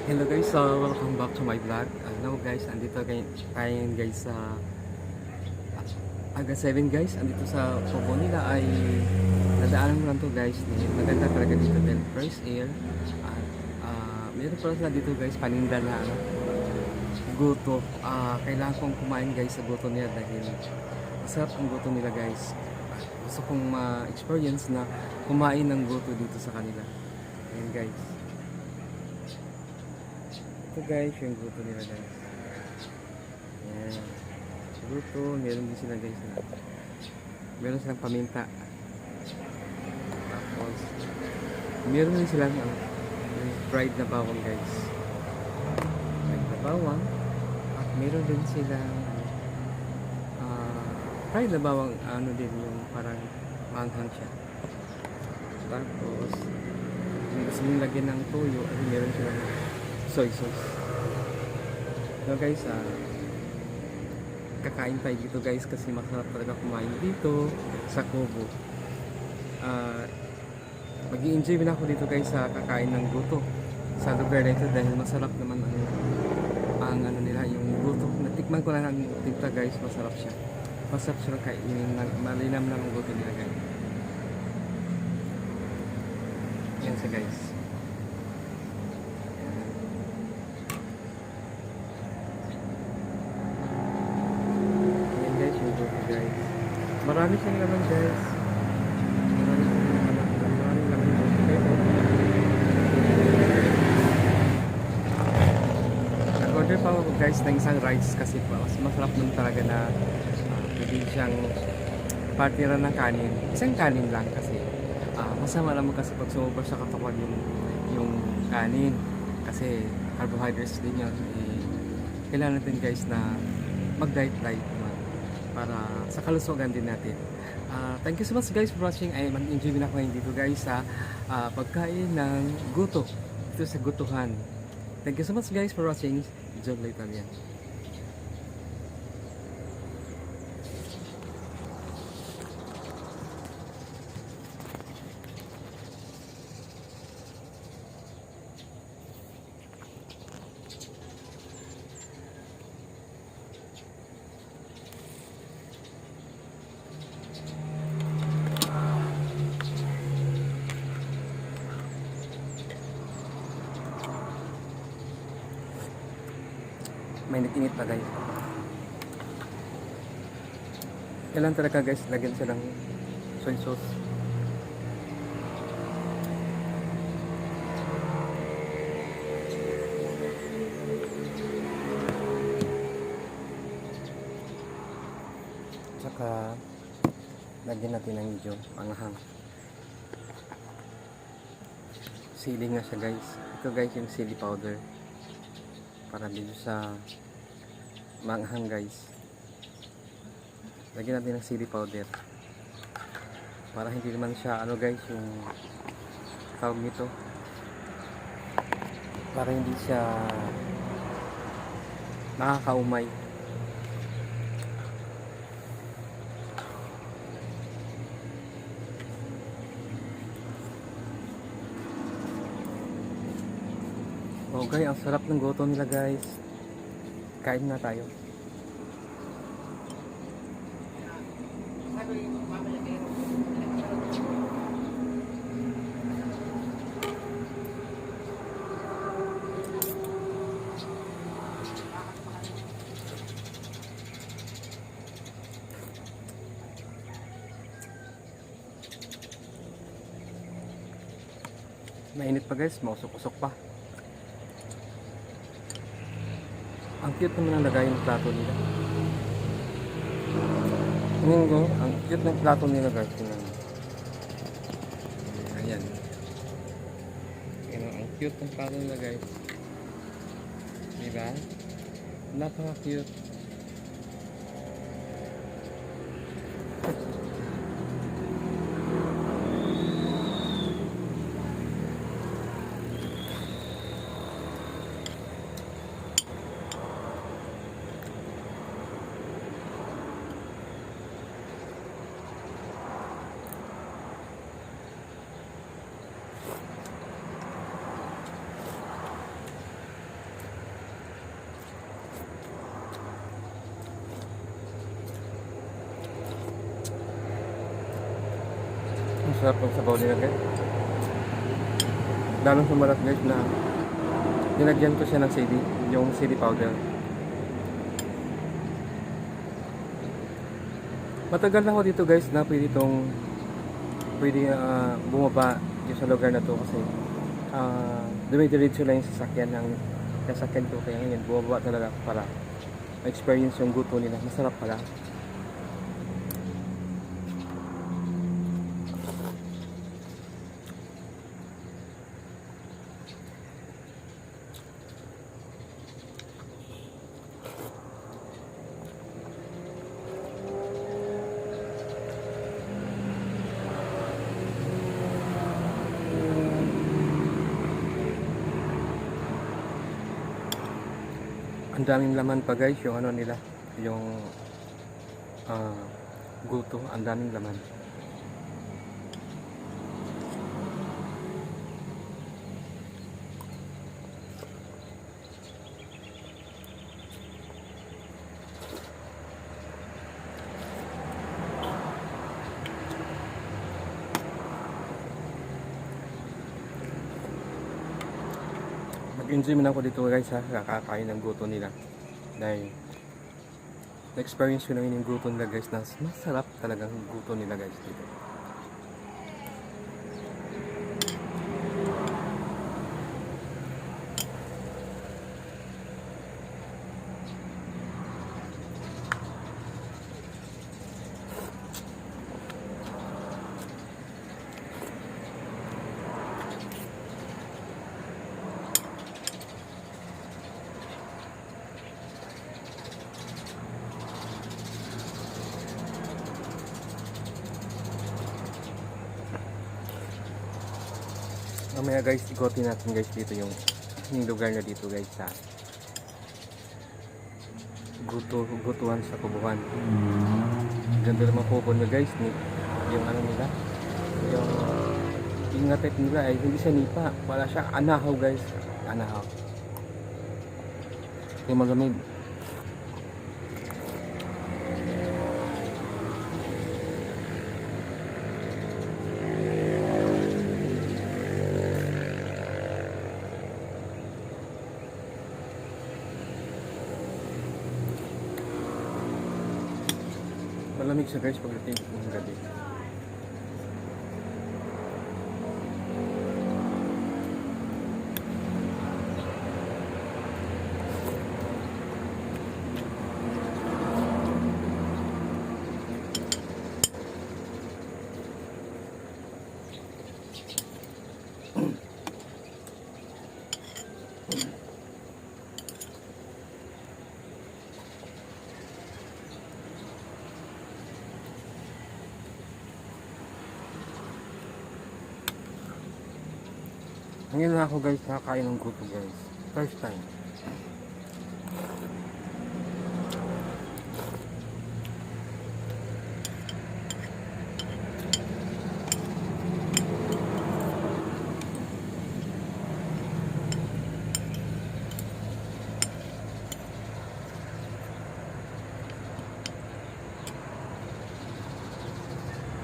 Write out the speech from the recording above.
Hello guys, welcome back to my vlog. Hello guys, andito tayo guys sa Aga 7 guys. Andito sa Pogo nila ay nadaanan mo lang to guys. Maganda talaga dito dahil fresh air. At meron pala sila dito guys, paninda na goto. Kailangan kong kumain guys sa goto nila dahil masarap ang goto nila guys. Gusto kong ma-experience na kumain ng goto dito sa kanila. Ayan guys. Ito guys, yung guto nila guys. Ayan. Guto, meron din sila guys na. Meron silang paminta. Tapos, meron din silang fried na bawang guys. Fried na bawang. At meron din silang fried na bawang, ano din yung parang maanghang siya. Tapos, kung gusto nyo lagyan ng toyo, ay meron silang soy sauce. So guys, kakain tayo dito guys kasi masarap talaga kumain dito sa Kubo. Mag-i-enjoy na ako dito guys sa kakain ng guto sa lugar na ito dahil masarap naman ang ano nila, yung guto. Natikman ko lang ang tinta guys, masarap siya. Masarap siya kainin, malinam lang ang guto nila guys. Yan siya guys. Guys, marami siyang laman guys. Maraming laman nag-order pa ako guys ng isang rice kasi mas masarap nun talaga na hindi siyang partira ng kanin. Isang kanin lang kasi masama naman kasi pag sumubra sa katawan yung kanin kasi carbohydrates din yun. Kailangan natin guys na mag-diet para sa kalusugan din natin. Thank you so much guys for watching. Ay mag-enjoy na ako ngayon dito guys sa pagkain ng guto dito sa gutuhan. Thank you so much guys for watching. John Italian. May init pa guys. Kailan talaga guys lagyan siya ng soy sauce. Tsaka lagyan natin ng medyo anghang. Sili nga siya guys. Ito guys yung sili powder. Para dito sa manghang guys, lagyan natin ng chili powder para hindi naman siya ano guys yung tawag nito, para hindi siya nakakaumay. Okay, ang sarap ng goto nila guys. Kain na tayo. Mainit pa guys, mausok-usok pa. Ang cute naman ang lagay ng plato nila. Tingnan ko, ang cute ng plato nila guys. Tingnan mo. Ayan. Tingnan, ang cute ng plato nila guys. Diba? Napaka-cute. sarap ng sabaw nila guys. Lalong sumarat guys na nilagyan ko siya ng CD, yung CD powder. Matagal na ako dito guys na pwede bumaba yung sa lugar na to kasi dumidiretso lang yung sasakyan ng sasakyan ko, kaya ngayon bumaba talaga para experience yung guto nila. Masarap pala. Ang daming laman pa guys, yung ano nila, yung guto, ang daming laman. Mag-enjoy man ako dito guys ha, kakakain ng guto nila. Dahil na-experience ko namin yung guto nila guys, na masarap talagang guto nila guys dito. Mamaya guys, ikotin natin guys dito yung lugar na dito guys sa gutuan sa Kubuhan. Ganda naman pupunta guys ni yung ano nila, yung ingatip nila ay hindi siya nipa, wala siya anahaw guys, anahaw yung malamig. Malamig siya guys pagdating ng gabi. Ngayon na ako guys nakakain ng guto guys. First time.